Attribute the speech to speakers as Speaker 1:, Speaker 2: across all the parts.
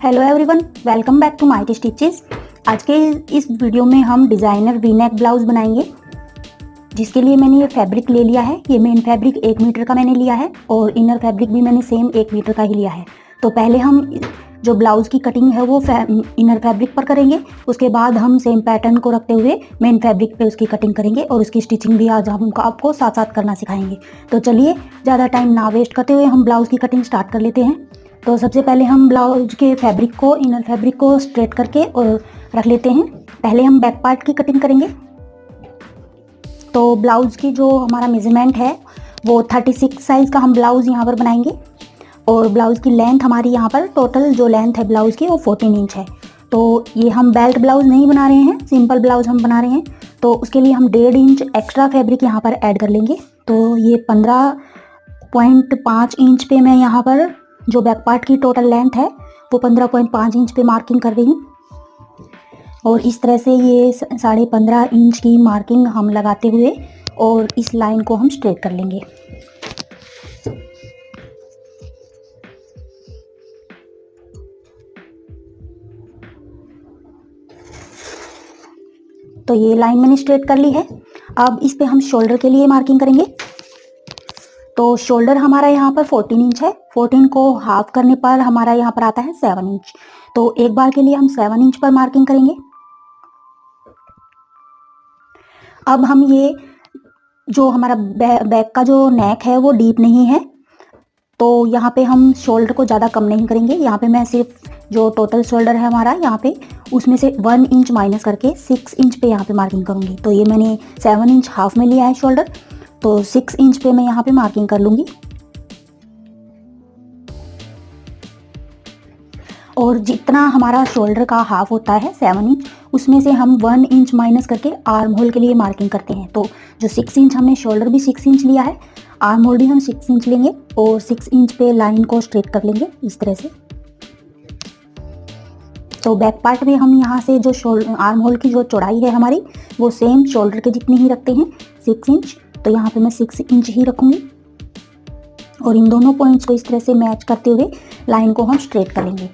Speaker 1: Hello everyone, welcome back to my stitches. आज के इस वीडियो में हम डिज़ाइनर वी नेक ब्लाउज बनाएंगे, जिसके लिए मैंने ये फैब्रिक ले लिया है। ये मेन फैब्रिक 1 मीटर का मैंने लिया है और इनर फैब्रिक भी मैंने सेम 1 मीटर का ही लिया है। तो पहले हम जो ब्लाउज़ की कटिंग है वो इनर फैब्रिक पर करेंगे, उसके बाद हम सेम पैटर्न को रखते हुए मेन फैब्रिक पे उसकी कटिंग करेंगे और उसकी स्टिचिंग भी आज हम आपको साथ साथ करना सिखाएंगे। तो चलिए ज़्यादा टाइम ना वेस्ट करते हुए हम ब्लाउज़ की कटिंग स्टार्ट कर लेते हैं। तो सबसे पहले हम ब्लाउज के फैब्रिक को, इनर फैब्रिक को स्ट्रेट करके और रख लेते हैं। पहले हम बैक पार्ट की कटिंग करेंगे। तो ब्लाउज की जो हमारा मेजरमेंट है वो 36 साइज़ का हम ब्लाउज़ यहाँ पर बनाएंगे और ब्लाउज़ की लेंथ हमारी यहाँ पर टोटल जो लेंथ है ब्लाउज़ की वो 14 इंच है। तो ये हम बेल्ट ब्लाउज़ नहीं बना रहे हैं, सिंपल ब्लाउज़ हम बना रहे हैं। तो उसके लिए हम 1.5 इंच एक्स्ट्रा फैब्रिक यहाँ पर ऐड कर लेंगे। तो ये 15.5 इंच पे मैं यहाँ पर जो बैक पार्ट की टोटल लेंथ है वो 15.5 इंच पे मार्किंग कर रही हूँ। और इस तरह से ये 15.5 इंच की मार्किंग हम लगाते हुए और इस लाइन को हम स्ट्रेट कर लेंगे। तो ये लाइन मैंने स्ट्रेट कर ली है। अब इस पे हम शोल्डर के लिए मार्किंग करेंगे। तो शोल्डर हमारा यहाँ पर 14 इंच है। 14 को हाफ करने पर हमारा यहाँ पर आता है 7 इंच। तो एक बार के लिए हम 7 इंच पर मार्किंग करेंगे। अब हम ये जो हमारा बैक का जो नेक है वो डीप नहीं है, तो यहाँ पे हम शोल्डर को ज़्यादा कम नहीं करेंगे। यहाँ पे मैं सिर्फ जो टोटल शोल्डर है हमारा यहाँ पे उसमें से 1 इंच माइनस करके 6 इंच पे यहाँ पे मार्किंग करूँगी। तो ये मैंने 7 इंच हाफ में लिया है शोल्डर, तो 6 इंच पे मैं यहाँ पे मार्किंग कर लूँगी। और जितना हमारा शोल्डर का हाफ होता है 7 इंच, उसमें से हम 1 इंच माइनस करके आर्म होल के लिए मार्किंग करते हैं। तो जो 6 इंच हमने शोल्डर भी 6 इंच लिया है, आर्म होल भी हम 6 इंच लेंगे और 6 इंच पे लाइन को स्ट्रेट कर लेंगे इस तरह से। तो बैक पार्ट में हम यहाँ से जो आर्म होल की जो चौड़ाई है हमारी वो सेम शोल्डर के जितनी ही रखते हैं, 6 इंच। तो यहाँ पे मैं 6 इंच ही रखूँगी और इन दोनों पॉइंट्स को इस तरह से मैच करते हुए लाइन को हम स्ट्रेट करेंगे।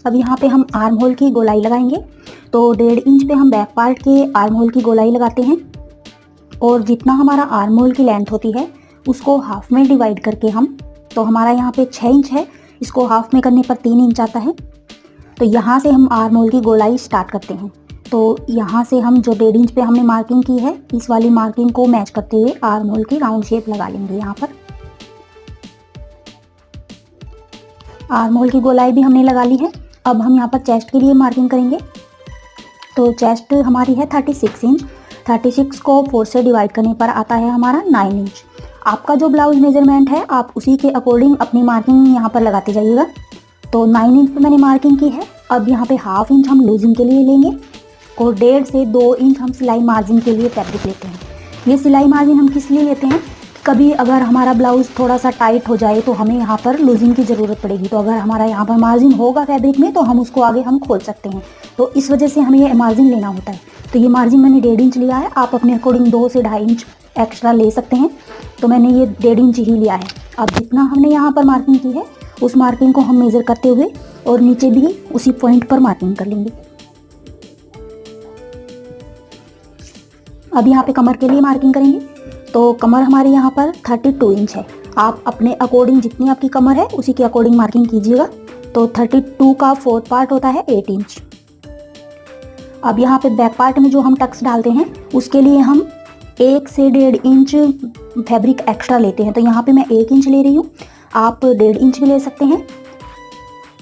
Speaker 1: अब यहाँ पे हम आर्म होल की गोलाई लगाएंगे। तो 1.5 इंच पे हम बैक पार्ट के आर्म होल की गोलाई लगाते हैं और जितना हमारा आर्म होल की लेंथ होती है उसको हाफ में डिवाइड करके हम, तो हमारा यहाँ पे 6 इंच है, इसको हाफ में करने पर 3 इंच आता है। तो यहाँ से हम आर्म होल की गोलाई स्टार्ट करते हैं। तो यहाँ से हम जो 1.5 इंच पे हमने मार्किंग की है, इस वाली मार्किंग को मैच करते हुए आर्म होल की राउंड शेप लगा लेंगे। यहाँ पर आर्म होल की गोलाई भी हमने लगा ली है। अब हम यहाँ पर चेस्ट के लिए मार्किंग करेंगे। तो चेस्ट हमारी है 36 इंच। 36 को 4 से डिवाइड करने पर आता है हमारा 9 इंच। आपका जो ब्लाउज मेजरमेंट है आप उसी के अकॉर्डिंग अपनी मार्किंग यहाँ पर लगाते जाइएगा। तो 9 इंच पे मैंने मार्किंग की है। अब यहाँ पे हाफ इंच हम लूजिंग के लिए लेंगे और 1.5 से 2 इंच हम सिलाई मार्जिन के लिए फैब्रिक लेते हैं। ये सिलाई मार्जिन हम किस लिए लेते हैं, कभी अगर हमारा ब्लाउज़ थोड़ा सा टाइट हो जाए तो हमें यहाँ पर लूजिंग की ज़रूरत पड़ेगी। तो अगर हमारा यहाँ पर मार्जिन होगा फैब्रिक में तो हम उसको आगे हम खोल सकते हैं। तो इस वजह से हमें ये मार्जिन लेना होता है। तो ये मार्जिन मैंने 1.5 इंच लिया है। आप अपने अकॉर्डिंग 2 से 2.5 इंच एक्स्ट्रा ले सकते हैं। तो मैंने ये 1.5 इंच ही लिया है। अब जितना हमने यहाँ पर मार्किंग की है उस मार्किंग को हम मेज़र करते हुए और नीचे भी उसी पॉइंट पर मार्किंग कर लेंगे। अब यहाँ पे कमर के लिए मार्किंग करेंगे। तो कमर हमारे यहाँ पर 32 इंच है। आप अपने अकॉर्डिंग जितनी आपकी कमर है उसी के अकॉर्डिंग मार्किंग कीजिएगा। तो 32 का 4th पार्ट होता है 8 इंच। अब यहाँ पे बैक पार्ट में जो हम टक्स डालते हैं उसके लिए हम 1 से 1.5 इंच फैब्रिक एक्स्ट्रा लेते हैं। तो यहाँ पे मैं 1 इंच ले रही हूँ, आप 1.5 इंच भी ले सकते हैं।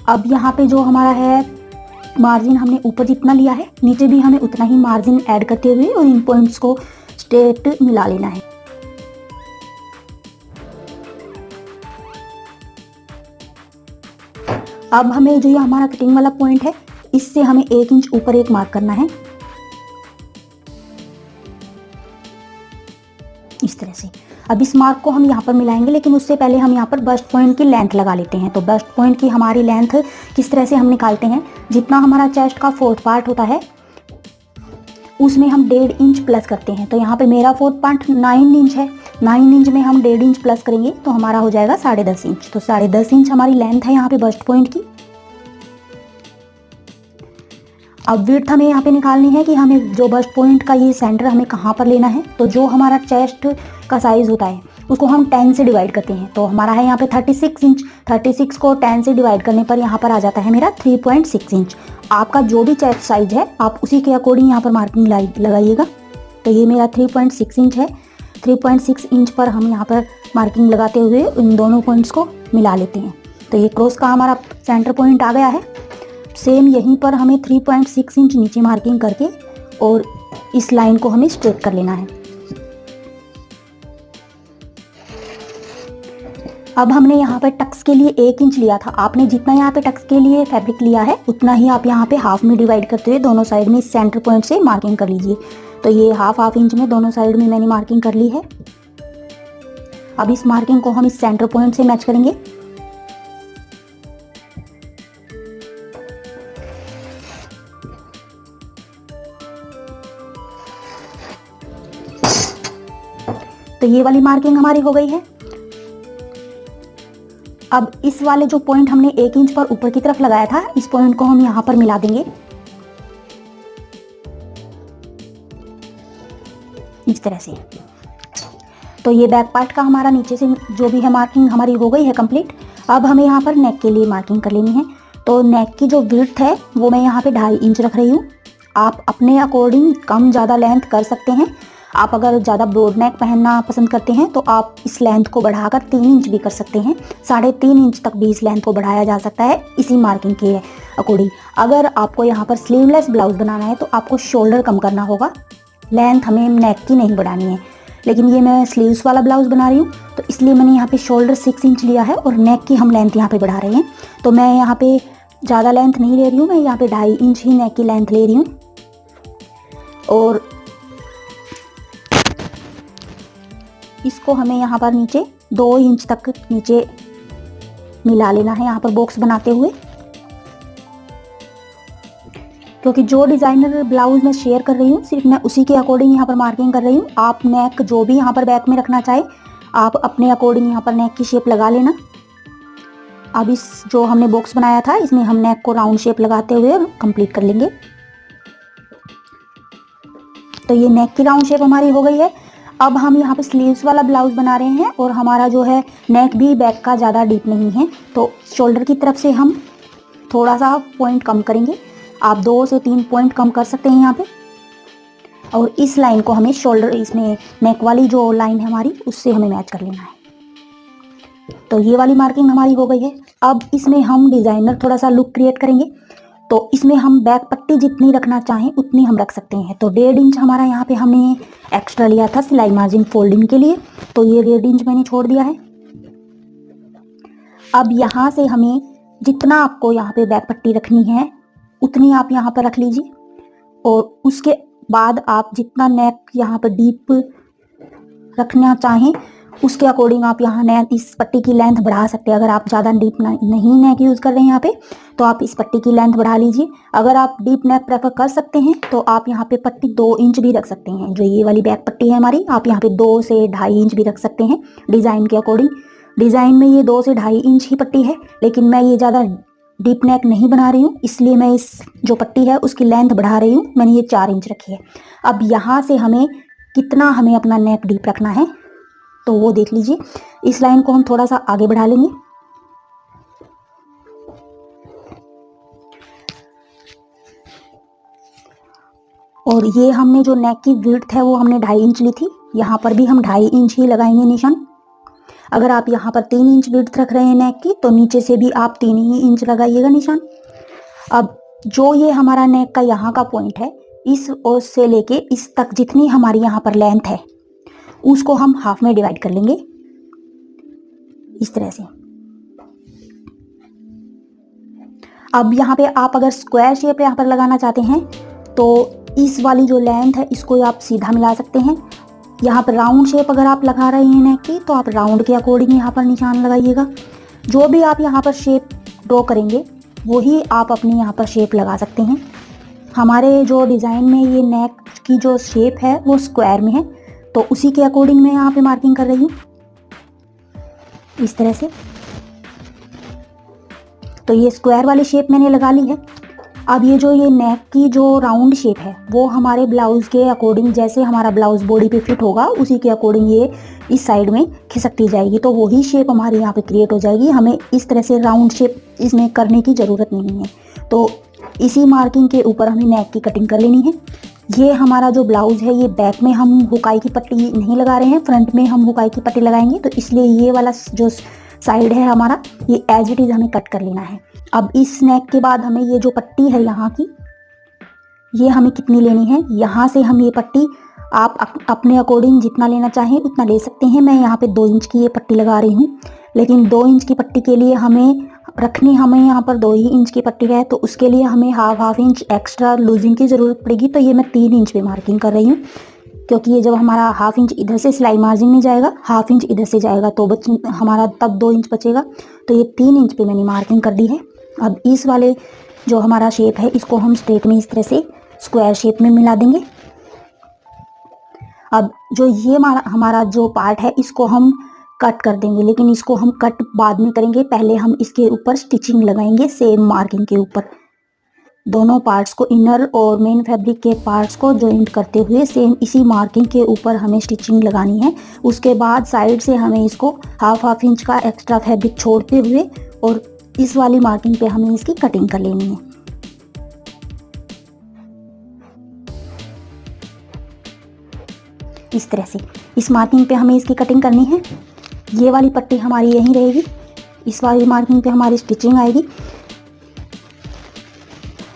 Speaker 1: अब यहाँ पे जो हमारा है मार्जिन हमने ऊपर जितना लिया है नीचे भी हमें उतना ही मार्जिन ऐड करते हुए और इन पॉइंट्स को स्ट्रेट मिला लेना है। अब हमें जो ये हमारा कटिंग वाला पॉइंट है इससे हमें 1 इंच ऊपर एक मार्क करना है इस तरह से। अब इस मार्क को हम यहाँ पर मिलाएंगे, लेकिन उससे पहले हम यहाँ पर बस्ट पॉइंट की लेंथ लगा लेते हैं। तो बस्ट पॉइंट की हमारी लेंथ किस तरह से हम निकालते हैं, जितना हमारा चेस्ट का 4th पार्ट होता है उसमें हम 1.5 इंच प्लस करते हैं। तो यहाँ पे मेरा 4.9 इंच है, 9 इंच में हम 1.5 इंच प्लस करेंगे तो हमारा हो जाएगा 10.5 इंच। तो 10.5 इंच हमारी लेंथ है यहाँ पे बस्ट पॉइंट की। अब विड्थ हमें यहाँ पे निकालनी है कि हमें जो बस्ट पॉइंट का ये सेंटर हमें कहाँ पर लेना है। तो जो हमारा चेस्ट का साइज़ होता है उसको हम 10 से डिवाइड करते हैं। तो हमारा है यहाँ पे 36 इंच, 36 को 10 से डिवाइड करने पर यहाँ पर आ जाता है मेरा 3.6 इंच। आपका जो भी चेस्ट साइज है आप उसी के अकॉर्डिंग यहाँ पर मार्किंग लगाइएगा। तो ये मेरा 3.6 इंच है। 3.6 इंच पर हम यहाँ पर मार्किंग लगाते हुए इन दोनों पॉइंट्स को मिला लेते हैं। तो ये क्रॉस का हमारा सेंटर पॉइंट आ गया है। सेम यहीं पर हमें 3.6 इंच नीचे मार्किंग करके और इस लाइन को हमें स्ट्रेट कर लेना है। अब हमने यहाँ पर टक्स के लिए 1 इंच लिया था। आपने जितना यहाँ पे टक्स के लिए फैब्रिक लिया है उतना ही आप यहाँ पे हाफ में डिवाइड करते हुए दोनों साइड में इस सेंटर पॉइंट से मार्किंग कर लीजिए। तो ये हाफ इंच में दोनों साइड में मैंने मार्किंग कर ली है। अब इस मार्किंग को हम इस सेंटर पॉइंट से मैच करेंगे। तो ये वाली मार्किंग हमारी हो गई है। अब इस वाले जो पॉइंट हमने 1 इंच पर ऊपर की तरफ लगाया था, इस पॉइंट को हम यहाँ पर मिला देंगे इस तरह से। तो ये बैक पार्ट का हमारा नीचे से जो भी है मार्किंग हमारी हो गई है कंप्लीट। अब हमें यहाँ पर नेक के लिए मार्किंग कर लेनी है। तो नेक की जो विड्थ है वो मैं यहाँ पे 2.5 इंच रख रही हूँ। आप अपने अकॉर्डिंग कम ज़्यादा लेंथ कर सकते हैं। आप अगर ज़्यादा ब्रॉड नेक पहनना पसंद करते हैं तो आप इस लेंथ को बढ़ाकर 3 इंच भी कर सकते हैं। 3.5 इंच तक भी इस लेंथ को बढ़ाया जा सकता है इसी मार्किंग के अकॉर्डिंग। अगर आपको यहाँ पर स्लीवलेस ब्लाउज बनाना है तो आपको शोल्डर कम करना होगा, लेंथ हमें नेक की नहीं बढ़ानी है। लेकिन ये मैं स्लीव्स वाला ब्लाउज बना रही हूँ तो इसलिए मैंने यहाँ पे शोल्डर 6 इंच लिया है और नेक की हम लेंथ यहाँ पे बढ़ा रहे हैं। तो मैं यहाँ पे ज़्यादा लेंथ नहीं ले रही हूँ, मैं यहाँ पे 2.5 इंच ही नेक की लेंथ ले रही हूँ। और इसको हमें यहाँ पर नीचे 2 इंच तक नीचे मिला लेना है यहाँ पर बॉक्स बनाते हुए। क्योंकि जो डिज़ाइनर ब्लाउज मैं शेयर कर रही हूँ सिर्फ मैं उसी के अकॉर्डिंग यहाँ पर मार्किंग कर रही हूँ। आप नेक जो भी यहाँ पर बैक में रखना चाहे आप अपने अकॉर्डिंग यहाँ पर नेक की शेप लगा लेना। अब इस जो हमने बॉक्स बनाया था इसमें हम नेक को राउंड शेप लगाते हुए कंप्लीट कर लेंगे। तो ये नेक की राउंड शेप हमारी हो गई है। अब हम यहाँ पे स्लीव्स वाला ब्लाउज बना रहे हैं और हमारा जो है नेक भी बैक का ज़्यादा डीप नहीं है। तो शोल्डर की तरफ से हम थोड़ा सा पॉइंट कम करेंगे। आप 2 से 3 पॉइंट कम कर सकते हैं यहाँ पे। और इस लाइन को हमें शोल्डर इसमें नेक वाली जो लाइन है हमारी उससे हमें मैच कर लेना है। तो ये वाली मार्किंग हमारी हो गई है। अब इसमें हम डिज़ाइनर थोड़ा सा लुक क्रिएट करेंगे। तो इसमें हम बैक पट्टी जितनी रखना चाहें उतनी हम रख सकते हैं। तो 1.5 इंच हमारा यहाँ पे हमने एक्स्ट्रा लिया था सिलाई मार्जिन फोल्डिंग के लिए, तो ये 1.5 इंच मैंने छोड़ दिया है। अब यहाँ से हमें जितना आपको यहाँ पे बैक पट्टी रखनी है उतनी आप यहाँ पर रख लीजिए। और उसके बाद आप जितना नेक यहाँ पर डीप रखना चाहें उसके अकॉर्डिंग आप यहाँ नेक इस पट्टी की लेंथ बढ़ा सकते हैं। अगर आप ज़्यादा डीप नहीं नेक यूज़ कर रहे हैं यहाँ पे तो आप इस पट्टी की लेंथ बढ़ा लीजिए। अगर आप डीप नेक प्रेफर कर सकते हैं तो आप यहाँ पे पट्टी 2 इंच भी रख सकते हैं। जो ये वाली बैक पट्टी है हमारी आप यहाँ पे 2 से 2.5 इंच भी रख सकते हैं डिज़ाइन के अकॉर्डिंग। डिज़ाइन में ये 2 से 2.5 इंच ही पट्टी है, लेकिन मैं ये ज़्यादा डीप नेक नहीं बना रही हूँ इसलिए मैं इस जो पट्टी है उसकी लेंथ बढ़ा रही हूँ। मैंने ये 4 इंच रखी है। अब यहाँ से हमें कितना हमें अपना नेक डीप रखना है तो वो देख लीजिए। इस लाइन को हम थोड़ा सा आगे बढ़ा लेंगे। और ये हमने जो नेक की विड्थ है वो हमने 2.5 इंच ली थी। यहाँ पर भी हम 2.5 इंच ही लगाएंगे निशान। अगर आप यहाँ पर 3 इंच विड्थ रख रहे हैं नेक की तो नीचे से भी आप 3 ही इंच लगाइएगा निशान। अब जो ये हमारा नेक का यहाँ का पॉइंट है इस ओर से लेके इस तक जितनी हमारी यहाँ पर लेंथ है उसको हम हाफ में डिवाइड कर लेंगे इस तरह से। अब यहाँ पे आप अगर स्क्वायर शेप यहाँ पर लगाना चाहते हैं तो इस वाली जो लेंथ है इसको आप सीधा मिला सकते हैं। यहाँ पर राउंड शेप अगर आप लगा रहे हैं नेक की तो आप राउंड के अकॉर्डिंग यहाँ पर निशान लगाइएगा। जो भी आप यहाँ पर शेप ड्रॉ करेंगे वही आप अपनी यहाँ पर शेप लगा सकते हैं। हमारे जो डिज़ाइन में ये नेक की जो शेप है वो स्क्वायर में है, तो उसी के अकॉर्डिंग मैं यहाँ पे मार्किंग कर रही हूँ इस तरह से। तो ये स्क्वायर वाली शेप मैंने लगा ली है। अब ये जो ये नेक की जो राउंड शेप है वो हमारे ब्लाउज़ के अकॉर्डिंग, जैसे हमारा ब्लाउज़ बॉडी पे फिट होगा उसी के अकॉर्डिंग ये इस साइड में खिसकती जाएगी, तो वही शेप हमारे यहाँ पे क्रिएट हो जाएगी। हमें इस तरह से राउंड शेप इसमें करने की ज़रूरत नहीं है। तो इसी मार्किंग के ऊपर हमें नेक की कटिंग कर लेनी है। ये हमारा जो ब्लाउज़ है ये बैक में हम हुकाई की पट्टी नहीं लगा रहे हैं, फ्रंट में हम हुकाई की पट्टी लगाएंगे, तो इसलिए ये वाला जो साइड है हमारा ये एज इट इज़ हमें कट कर लेना है। अब इस नेक के बाद हमें ये जो पट्टी है यहाँ की, ये हमें कितनी लेनी है, यहाँ से हम ये पट्टी आप अपने अकॉर्डिंग जितना लेना चाहें उतना ले सकते हैं। मैं यहाँ पे 2 इंच की ये पट्टी लगा रही हूँ, लेकिन 2 इंच की पट्टी के लिए हमें यहाँ पर 2 ही इंच की पट्टी है, तो उसके लिए हमें हाफ इंच एक्स्ट्रा लूजिंग की ज़रूरत पड़ेगी। तो ये मैं 3 इंच पे मार्किंग कर रही हूँ, क्योंकि ये जब हमारा हाफ इंच इधर से सिलाई मार्जिन में जाएगा, हाफ इंच इधर से जाएगा, तो हमारा तब 2 इंच बचेगा। तो ये 3 इंच पे मैंने मार्किंग कर दी है। अब इस वाले जो हमारा शेप है इसको हम स्ट्रेट में इस तरह से स्क्वायर शेप में मिला देंगे। अब जो ये हमारा जो पार्ट है इसको हम कट कर देंगे, लेकिन इसको हम कट बाद में करेंगे। पहले हम इसके ऊपर स्टिचिंग लगाएंगे सेम मार्किंग के ऊपर। दोनों पार्ट्स को, इनर और मेन फैब्रिक के पार्ट्स को जॉइंट करते हुए सेम इसी मार्किंग के ऊपर हमें स्टिचिंग लगानी है। उसके बाद साइड से हमें इसको हाफ इंच का एक्स्ट्रा फैब्रिक छोड़ते हुए और इस वाली मार्किंग पे हमें इसकी कटिंग कर लेनी है। इस तरह से इस मार्किंग पे हमें इसकी कटिंग करनी है। ये वाली पट्टी हमारी यहीं रहेगी, इस वाली मार्किंग पे हमारी स्टिचिंग आएगी,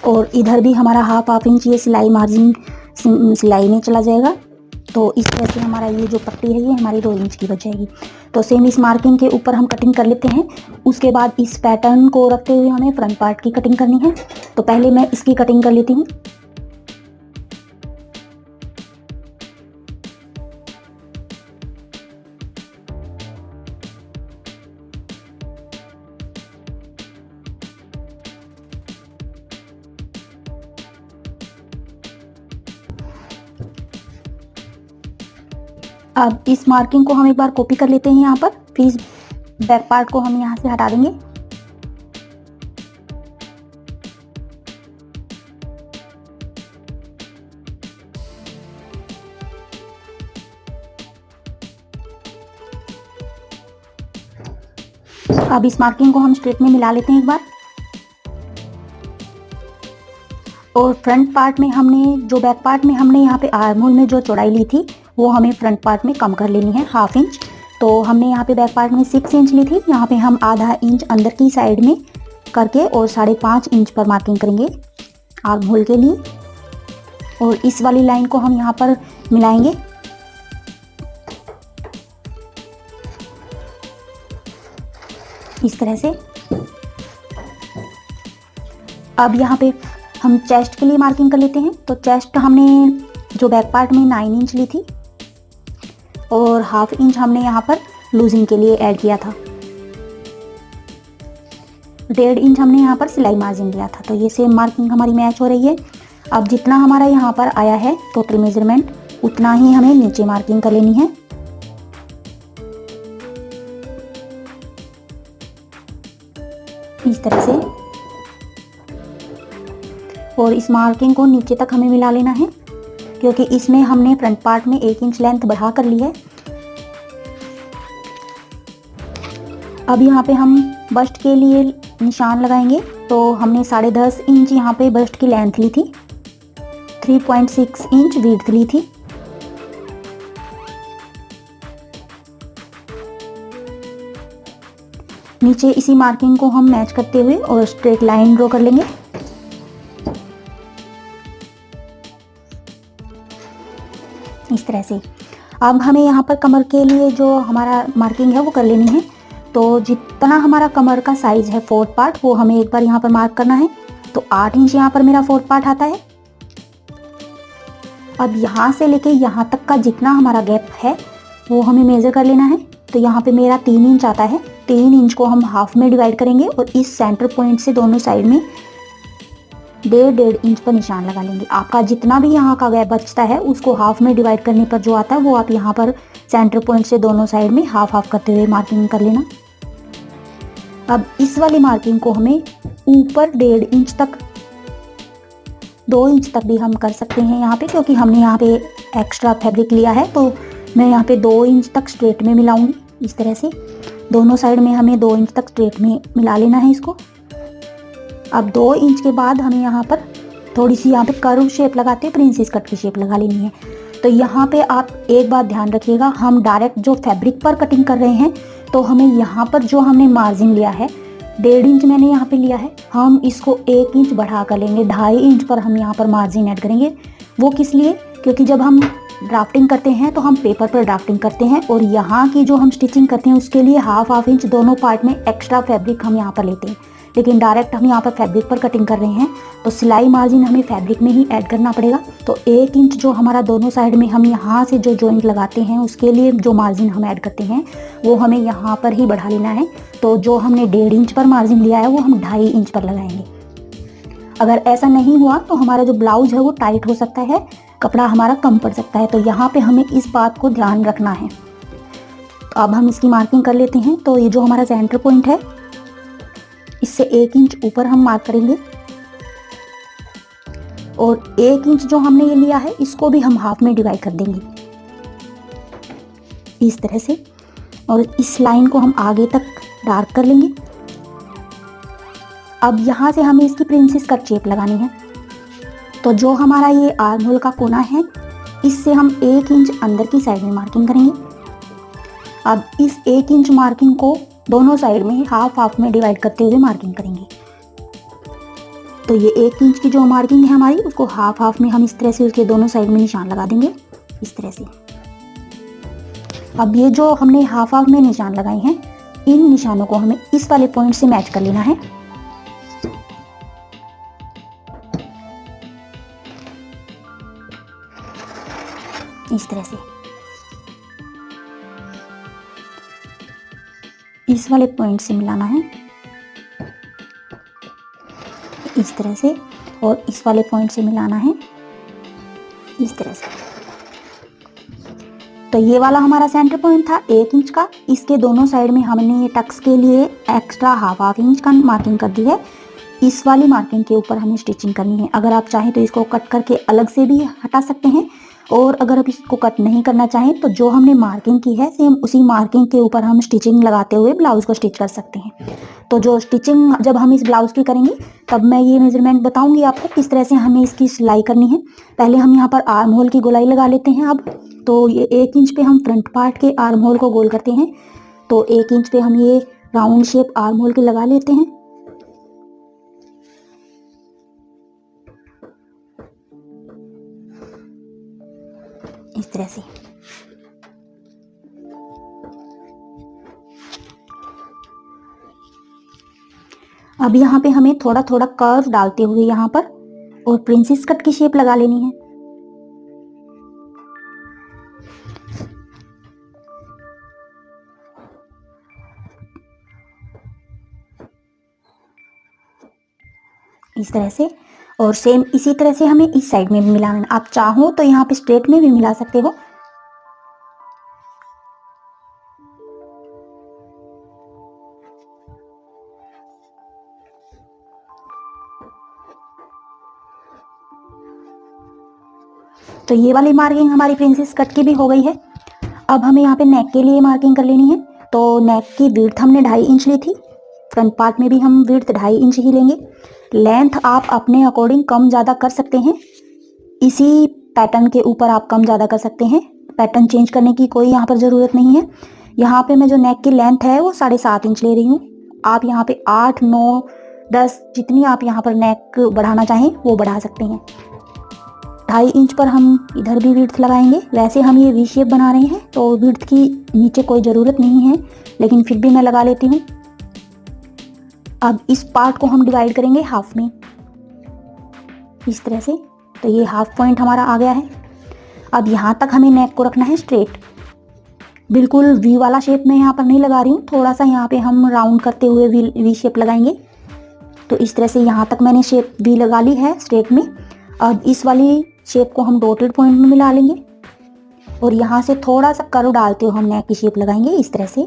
Speaker 1: और इधर भी हमारा हाफ इंच ये सिलाई मार्जिन सिलाई में चला जाएगा। तो इस तरह से हमारा ये जो पट्टी है ये हमारी 2 इंच की बच जाएगी। तो सेम इस मार्किंग के ऊपर हम कटिंग कर लेते हैं। उसके बाद इस पैटर्न को रखते हुए हमें फ्रंट पार्ट की कटिंग करनी है। तो पहले मैं इसकी कटिंग कर लेती हूँ। अब इस मार्किंग को हम एक बार कॉपी कर लेते हैं यहाँ पर, फिर इस बैक पार्ट को हम यहाँ से हटा देंगे। अब इस मार्किंग को हम स्ट्रेट में मिला लेते हैं एक बार। और फ्रंट पार्ट में हमने जो बैक पार्ट में हमने यहाँ पे आर्म होल में जो चौड़ाई ली थी वो हमें फ्रंट पार्ट में कम कर लेनी है हाफ इंच। तो हमने यहाँ पे बैक पार्ट में 6 इंच ली थी, यहाँ पे हम आधा इंच अंदर की साइड में करके और 5.5 इंच पर मार्किंग करेंगे आर्म होल के लिए। और इस वाली लाइन को हम यहाँ पर मिलाएंगे। इस तरह से। अब यहाँ पे हम चेस्ट के लिए मार्किंग कर लेते हैं। तो चेस्ट हमने जो बैक पार्ट में 9 इंच ली थी और हाफ इंच हमने यहाँ पर लूजिंग के लिए ऐड किया था। 1.5 इंच हमने यहाँ पर सिलाई मार्जिन लिया था। तो ये सेम मार्किंग हमारी मैच हो रही है। अब जितना हमारा यहाँ पर आया है टोटल मेजरमेंट उतना ही हमें नीचे मार्किंग कर लेनी है। इस तरह से। और इस मार्किंग को नीचे तक हमें मिला लेना है, क्योंकि इसमें हमने फ्रंट पार्ट में 1 इंच लेंथ बढ़ा कर ली है। अब यहाँ पे हम बस्ट के लिए निशान लगाएंगे। तो हमने 10.5 इंच यहाँ पे बस्ट की लेंथ ली थी, 3.6 इंच विड्थ ली थी। नीचे इसी मार्किंग को हम मैच करते हुए और स्ट्रेट लाइन ड्रॉ कर लेंगे। इस तरह से। अब हमें यहाँ पर कमर के लिए जो हमारा मार्किंग है वो कर लेनी है। तो जितना हमारा कमर का साइज है फोर्थ पार्ट वो हमें एक बार यहाँ पर मार्क करना है। तो 8 इंच यहाँ पर मेरा फोर्थ पार्ट आता है। अब यहाँ से लेके यहाँ तक का जितना हमारा गैप है वो हमें मेज़र कर लेना है। तो यहाँ पे मेरा 3 इंच आता है। 3 इंच को हम हाफ में डिवाइड करेंगे और इस सेंटर पॉइंट से दोनों साइड में 1.5 इंच पर निशान लगा लेंगे। आपका जितना भी यहाँ का गैप बचता है उसको हाफ में डिवाइड करने पर जो आता है वो आप यहाँ पर सेंटर पॉइंट से दोनों साइड में हाफ हाफ करते हुए मार्किंग कर लेना। अब इस वाली मार्किंग को हमें ऊपर 1.5 इंच तक, 2 इंच तक भी हम कर सकते हैं यहाँ पे, क्योंकि हमने यहाँ पे एक्स्ट्रा फैब्रिक लिया है। तो मैं यहाँ पे 2 इंच तक स्ट्रेट में मिलाऊंगी। इस तरह से दोनों साइड में हमें 2 इंच तक स्ट्रेट में मिला लेना है इसको। अब 2 इंच के बाद हमें यहाँ पर थोड़ी सी यहाँ पे कर्व शेप लगाते हैं, प्रिंसेस कट की शेप लगा लेनी है। तो यहाँ पे आप एक बात ध्यान रखिएगा, हम डायरेक्ट जो फैब्रिक पर कटिंग कर रहे हैं तो हमें यहाँ पर जो हमने मार्जिन लिया है 1.5 इंच मैंने यहाँ पे लिया है, हम इसको 1 इंच बढ़ा कर लेंगे। 2.5 इंच पर हम यहाँ पर मार्जिन ऐड करेंगे। वो किस लिए? क्योंकि जब हम ड्राफ्टिंग करते हैं तो हम पेपर पर ड्राफ्टिंग करते हैं और यहाँ की जो हम स्टिचिंग करते हैं उसके लिए हाफ इंच दोनों पार्ट में एक्स्ट्रा फैब्रिक हम यहाँ पर लेते हैं। लेकिन डायरेक्ट हम यहाँ पर फैब्रिक पर कटिंग कर रहे हैं तो सिलाई मार्जिन हमें फैब्रिक में ही ऐड करना पड़ेगा। तो 1 इंच जो हमारा दोनों साइड में हम यहाँ से जो जॉइंट लगाते हैं उसके लिए जो मार्जिन हम ऐड करते हैं वो हमें यहाँ पर ही बढ़ा लेना है। तो जो हमने 1.5 इंच पर मार्जिन लिया है वो हम 2.5 इंच पर लगाएंगे। अगर ऐसा नहीं हुआ तो हमारा जो ब्लाउज है वो टाइट हो सकता है, कपड़ा हमारा कम पड़ सकता है। तो यहाँ पे हमें इस बात को ध्यान रखना है। तो अब हम इसकी मार्किंग कर लेते हैं। तो ये जो हमारा सेंटर पॉइंट है इससे 1 इंच ऊपर हम मार्क करेंगे और 1 इंच जो हमने ये लिया है इसको भी हम हाफ में डिवाइड कर देंगे इस तरह से। और इस लाइन को हम आगे तक डार्क कर लेंगे। अब यहाँ से हमें इसकी प्रिंसेस कट शेप लगानी है। तो जो हमारा ये आर्म होल का कोना है इससे हम 1 इंच अंदर की साइड में मार्किंग करेंगे। अब इस 1 इंच मार्किंग को दोनों साइड में हाफ में डिवाइड करते हुए मार्किंग करेंगे। तो ये 1 इंच की जो मार्किंग है हमारी उसको हाफ में हम इस तरह से उसके दोनों साइड में निशान लगा देंगे इस तरह से। अब ये जो हमने हाफ में निशान लगाए हैं इन निशानों को हमें इस वाले पॉइंट से मैच कर लेना है। इस तरह से इस वाले पॉइंट से मिलाना है इस तरह से और इस वाले पॉइंट से मिलाना है इस तरह से। तो ये वाला हमारा सेंटर पॉइंट था 1 इंच का। इसके दोनों साइड में हमने ये टक्स के लिए एक्स्ट्रा हाफ इंच का मार्किंग कर दी है। इस वाली मार्किंग के ऊपर हमें स्टिचिंग करनी है। अगर आप चाहें तो इसको कट करके अलग से भी हटा सकते हैं और अगर आप इसको कट नहीं करना चाहें तो जो हमने मार्किंग की है सेम उसी मार्किंग के ऊपर हम स्टिचिंग लगाते हुए ब्लाउज को स्टिच कर सकते हैं। तो जो स्टिचिंग जब हम इस ब्लाउज की करेंगे तब मैं ये मेजरमेंट बताऊंगी आपको किस तरह से हमें इसकी सिलाई करनी है। पहले हम यहाँ पर आर्म होल की गोलाई लगा लेते हैं। अब तो ये 1 इंच पे हम फ्रंट पार्ट के आर्म होल को गोल करते हैं। तो 1 इंच पे हम ये राउंड शेप आर्म होल की लगा लेते हैं। इस तरह से अब यहाँ पे हमें थोड़ा थोड़ा कर्व डालते हुए यहाँ पर और प्रिंसेस कट की शेप लगा लेनी है। इस तरह से और सेम इसी तरह से हमें इस साइड में भी मिलाना है। आप चाहो तो यहाँ पे स्ट्रेट में भी मिला सकते हो। तो ये वाली मार्किंग हमारी प्रिंसेस कट की भी हो गई है। अब हमें यहाँ पे नेक के लिए मार्किंग कर लेनी है। तो नेक की विड्थ हमने 2.5 इंच ली थी। फ्रंट पार्ट में भी हम विड्थ 2.5 इंच ही लेंगे। लेंथ आप अपने अकॉर्डिंग कम ज़्यादा कर सकते हैं। इसी पैटर्न के ऊपर आप कम ज़्यादा कर सकते हैं। पैटर्न चेंज करने की कोई यहाँ पर ज़रूरत नहीं है। यहाँ पे मैं जो नेक की लेंथ है वो 7.5 इंच ले रही हूँ। आप यहाँ पे 8, 9, 10 जितनी आप यहाँ पर नेक बढ़ाना चाहें वो बढ़ा सकते हैं। 2.5 इंच पर हम इधर भी विड्थ लगाएंगे। वैसे हम ये वी शेप बना रहे हैं तो विड्थ की नीचे कोई ज़रूरत नहीं है, लेकिन फिर भी मैं लगा लेती हूँ। अब इस पार्ट को हम डिवाइड करेंगे हाफ में इस तरह से। तो ये हाफ पॉइंट हमारा आ गया है। अब यहाँ तक हमें नेक को रखना है स्ट्रेट, बिल्कुल वी वाला शेप में यहाँ पर नहीं लगा रही हूँ। थोड़ा सा यहाँ पे हम राउंड करते हुए वी शेप लगाएंगे तो इस तरह से यहाँ तक मैंने शेप वी लगा ली है स्ट्रेट में। अब इस वाली शेप को हम डॉटेड पॉइंट में मिला लेंगे और यहाँ से थोड़ा सा कर्व डालते हुए हम नेक की शेप लगाएंगे इस तरह से।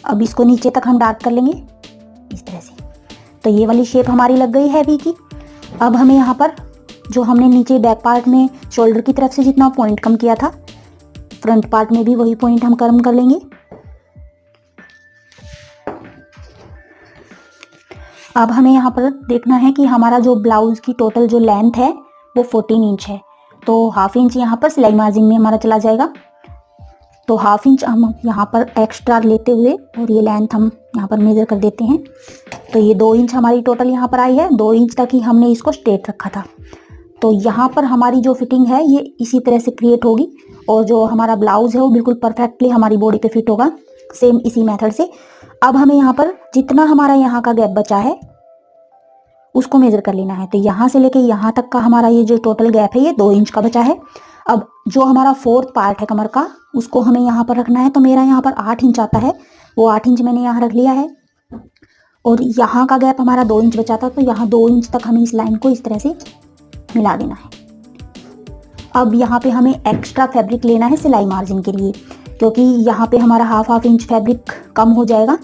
Speaker 1: अब इसको नीचे तक हम डार्क कर लेंगे इस तरह से। तो ये वाली शेप हमारी लग गई है वी की। अब हमें यहाँ पर जो हमने नीचे बैक पार्ट में शोल्डर की तरफ से जितना पॉइंट कम किया था, फ्रंट पार्ट में भी वही पॉइंट हम कम कर लेंगे। अब हमें यहाँ पर देखना है कि हमारा जो ब्लाउज की टोटल जो लेंथ है वो 14 इंच है, तो हाफ इंच यहाँ पर सिलाई मार्जिन में हमारा चला जाएगा। तो हाफ इंच हम यहाँ पर एक्स्ट्रा लेते हुए और ये लेंथ हम यहाँ पर मेजर कर देते हैं। तो ये 2 इंच हमारी टोटल यहाँ पर आई है। 2 इंच तक ही हमने इसको स्ट्रेट रखा था। तो यहाँ पर हमारी जो फिटिंग है ये इसी तरह से क्रिएट होगी और जो हमारा ब्लाउज है वो बिल्कुल परफेक्टली हमारी बॉडी पे फिट होगा, सेम इसी मेथड से। अब हमें यहाँ पर जितना हमारा यहाँ का गैप बचा है उसको मेजर कर लेना है। तो यहाँ से लेके यहाँ तक का हमारा ये जो टोटल गैप है ये 2 इंच का बचा है। अब जो हमारा 4th पार्ट है कमर का उसको हमें यहाँ पर रखना है। तो मेरा यहाँ पर 8 इंच आता है, वो 8 इंच मैंने यहाँ रख लिया है और यहाँ का गैप हमारा 2 इंच बचा था, तो यहाँ 2 इंच तक हमें इस लाइन को इस तरह से मिला देना है। अब यहाँ पे हमें एक्स्ट्रा फैब्रिक लेना है सिलाई मार्जिन के लिए, क्योंकि यहाँ पे हमारा हाफ इंच फैब्रिक कम हो जाएगा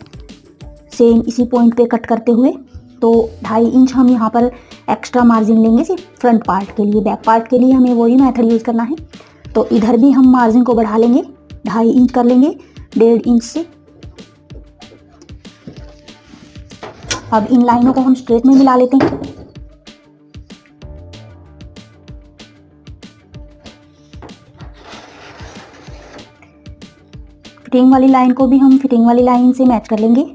Speaker 1: सेम इसी पॉइंट पे कट करते हुए। तो 2.5 इंच हम यहाँ पर एक्स्ट्रा मार्जिन लेंगे सिर्फ फ्रंट पार्ट के लिए। बैक पार्ट के लिए हमें वही मेथड यूज़ करना है। तो इधर भी हम मार्जिन को बढ़ा लेंगे, 2.5 इंच कर लेंगे 1.5 इंच से। अब इन लाइनों को हम स्ट्रेट में मिला लेते हैं। फिटिंग वाली लाइन को भी हम फिटिंग वाली लाइन से मैच कर लेंगे।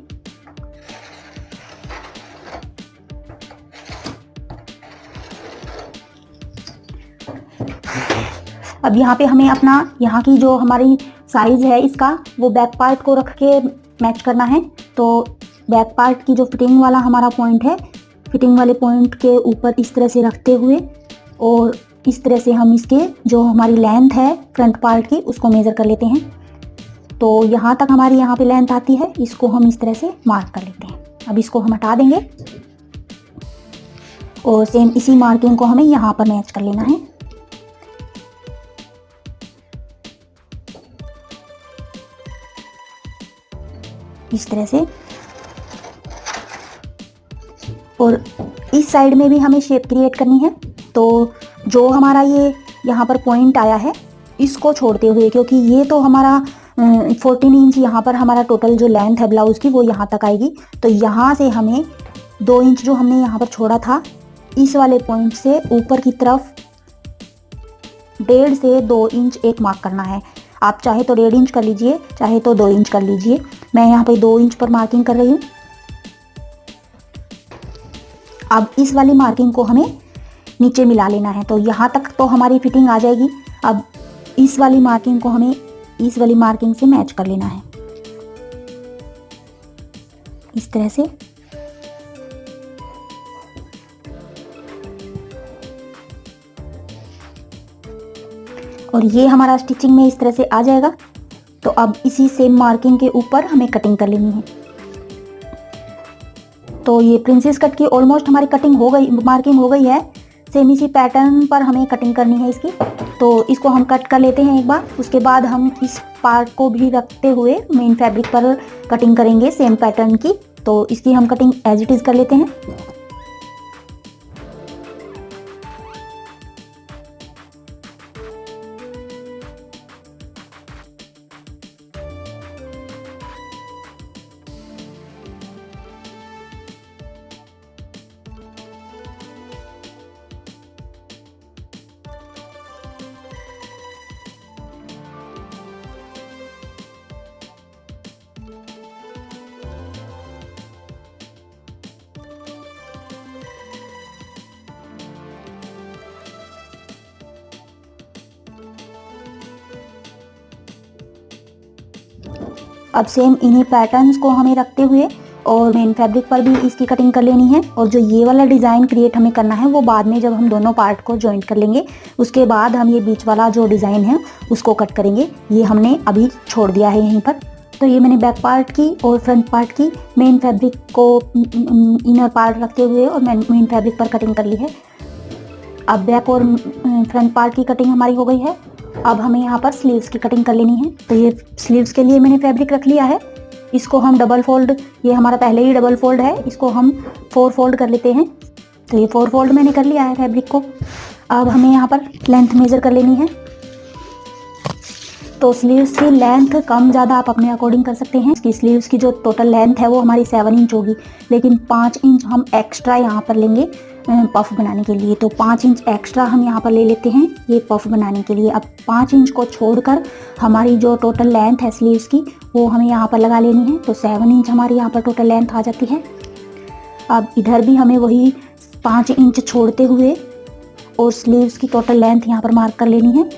Speaker 1: अब यहाँ पे हमें अपना यहाँ की जो हमारी साइज है इसका वो बैक पार्ट को रख के मैच करना है। तो बैक पार्ट की जो फिटिंग वाला हमारा पॉइंट है, फिटिंग वाले पॉइंट के ऊपर इस तरह से रखते हुए और इस तरह से हम इसके जो हमारी लेंथ है फ्रंट पार्ट की उसको मेज़र कर लेते हैं। तो यहाँ तक हमारी यहाँ पे लेंथ आती है, इसको हम इस तरह से मार्क कर लेते हैं। अब इसको हम हटा देंगे और सेम इसी मार्किंग को हमें यहाँ पर मैच कर लेना है। इस तरह से। और इस साइड में भी हमें शेप क्रिएट करनी है। तो जो हमारा ये यहाँ पर पॉइंट आया है इसको छोड़ते हुए, क्योंकि ये तो हमारा 14 इंच यहाँ पर हमारा टोटल जो लेंथ है ब्लाउज़ की वो यहाँ तक आएगी। तो यहाँ से हमें 2 इंच जो हमने यहाँ पर छोड़ा था इस वाले पॉइंट से ऊपर की तरफ 1.5 से 2 इंच एक मार्क करना है। आप चाहे तो 1.5 इंच कर लीजिए, चाहे तो 2 इंच कर लीजिए। मैं यहाँ पे 2 इंच पर मार्किंग कर रही हूँ। अब इस वाली मार्किंग को हमें नीचे मिला लेना है। तो यहाँ तक तो हमारी फिटिंग आ जाएगी। अब इस वाली मार्किंग को हमें इस वाली मार्किंग से मैच कर लेना है इस तरह से। और ये हमारा स्टिचिंग में इस तरह से आ जाएगा। तो अब इसी सेम मार्किंग के ऊपर हमें कटिंग कर लेनी है। तो ये प्रिंसेस कट की ऑलमोस्ट हमारी कटिंग हो गई, मार्किंग हो गई है। सेम इसी पैटर्न पर हमें कटिंग करनी है इसकी। तो इसको हम कट कर लेते हैं एक बार। उसके बाद हम इस पार्ट को भी रखते हुए मेन फैब्रिक पर कटिंग करेंगे सेम पैटर्न की। तो इसकी हम कटिंग एज इट इज़ कर लेते हैं। अब सेम इन्हीं पैटर्न्स को हमें रखते हुए और मेन फैब्रिक पर भी इसकी कटिंग कर लेनी है। और जो ये वाला डिज़ाइन क्रिएट हमें करना है वो बाद में जब हम दोनों पार्ट को जॉइंट कर लेंगे उसके बाद हम ये बीच वाला जो डिज़ाइन है उसको कट करेंगे। ये हमने अभी छोड़ दिया है यहीं पर। तो ये मैंने बैक पार्ट की और फ्रंट पार्ट की मेन फैब्रिक को इनर पार्ट रखते हुए और मेन फैब्रिक पर कटिंग कर ली है। अब बैक और फ्रंट पार्ट की कटिंग हमारी हो गई है। अब हमें यहाँ पर स्लीव्स की कटिंग कर लेनी है। तो ये स्लीव्स के लिए मैंने फैब्रिक रख लिया है। इसको हम डबल फोल्ड, ये हमारा पहले ही डबल फोल्ड है, इसको हम 4 फोल्ड कर लेते हैं। तो ये 4 फोल्ड मैंने कर लिया है फैब्रिक को। अब हमें यहाँ पर लेंथ मेज़र कर लेनी है। तो स्लीव्स की लेंथ कम ज़्यादा आप अपने अकॉर्डिंग कर सकते हैं। इसकी स्लीव्स की जो टोटल लेंथ है वो हमारी 7 इंच होगी, लेकिन 5 इंच हम एक्स्ट्रा यहाँ पर लेंगे पफ बनाने के लिए। तो 5 इंच एक्स्ट्रा हम यहाँ पर ले लेते हैं ये पफ बनाने के लिए। अब 5 इंच को छोड़कर हमारी जो टोटल लेंथ है स्लीव्स की वो हमें यहाँ पर लगा लेनी है। तो 7 इंच हमारी यहाँ पर टोटल लेंथ आ जाती है। अब इधर भी हमें वही 5 इंच छोड़ते हुए और स्लीव्स की टोटल लेंथ यहाँ पर मार्क कर लेनी है।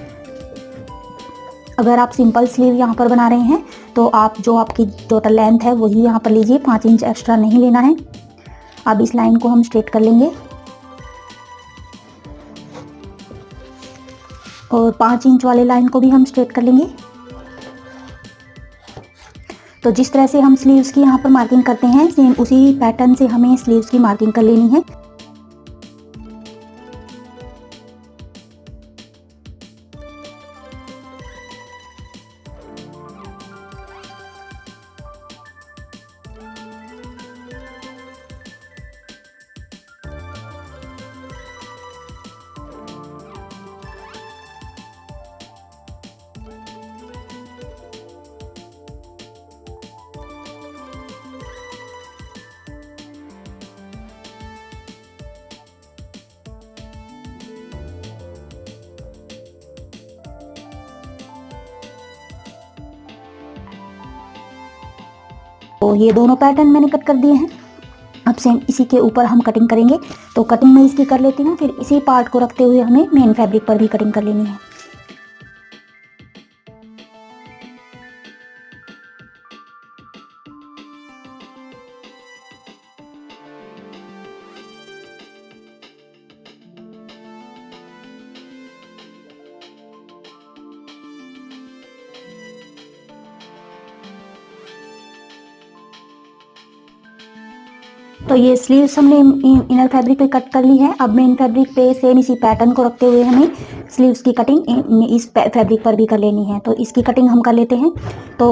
Speaker 1: अगर आप सिंपल स्लीव यहाँ पर बना रहे हैं तो आप जो आपकी टोटल लेंथ है वही यहाँ पर लीजिए, 5 इंच एक्स्ट्रा नहीं लेना है। अब इस लाइन को हम स्ट्रेट कर लेंगे और 5 इंच वाले लाइन को भी हम स्ट्रेट कर लेंगे। तो जिस तरह से हम स्लीव्स की यहाँ पर मार्किंग करते हैं सेम उसी पैटर्न से हमें स्लीव्स की मार्किंग कर लेनी है। तो ये दोनों पैटर्न मैंने कट कर दिए हैं। अब सेम इसी के ऊपर हम कटिंग करेंगे। तो कटिंग मैं इसकी कर लेती हूँ, फिर इसी पार्ट को रखते हुए हमें मेन फैब्रिक पर भी कटिंग कर लेनी है। तो ये स्लीव्स हमने इनर फैब्रिक पे कट कर ली है। अब मेन फैब्रिक पे सेम इसी पैटर्न को रखते हुए हमें स्लीव्स की कटिंग इस फैब्रिक पर भी कर लेनी है। तो इसकी कटिंग हम कर लेते हैं। तो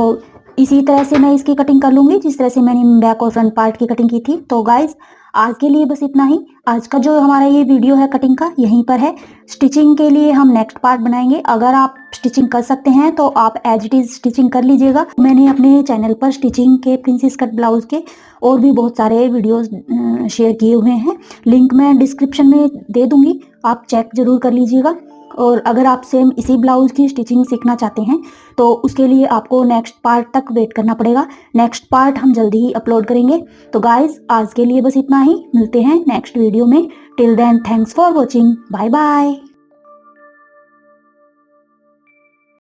Speaker 1: इसी तरह से मैं इसकी कटिंग कर लूँगी जिस तरह से मैंने बैक और फ्रंट पार्ट की कटिंग की थी। तो गाइज आज के लिए बस इतना ही। आज का जो हमारा ये वीडियो है कटिंग का यहीं पर है। स्टिचिंग के लिए हम नेक्स्ट पार्ट बनाएंगे। अगर आप स्टिचिंग कर सकते हैं तो आप एज इट इज़ स्टिचिंग कर लीजिएगा। मैंने अपने चैनल पर स्टिचिंग के प्रिंसेस कट ब्लाउज के और भी बहुत सारे वीडियोस शेयर किए हुए हैं, लिंक मैं डिस्क्रिप्शन में दे दूंगी, आप चेक ज़रूर कर लीजिएगा। और अगर आप सेम इसी ब्लाउज़ की स्टिचिंग सीखना चाहते हैं तो उसके लिए आपको नेक्स्ट पार्ट तक वेट करना पड़ेगा। नेक्स्ट पार्ट हम जल्दी ही अपलोड करेंगे। तो गाइज आज के लिए बस इतना ही, मिलते हैं नेक्स्ट वीडियो में। Till then thanks for watching, bye bye.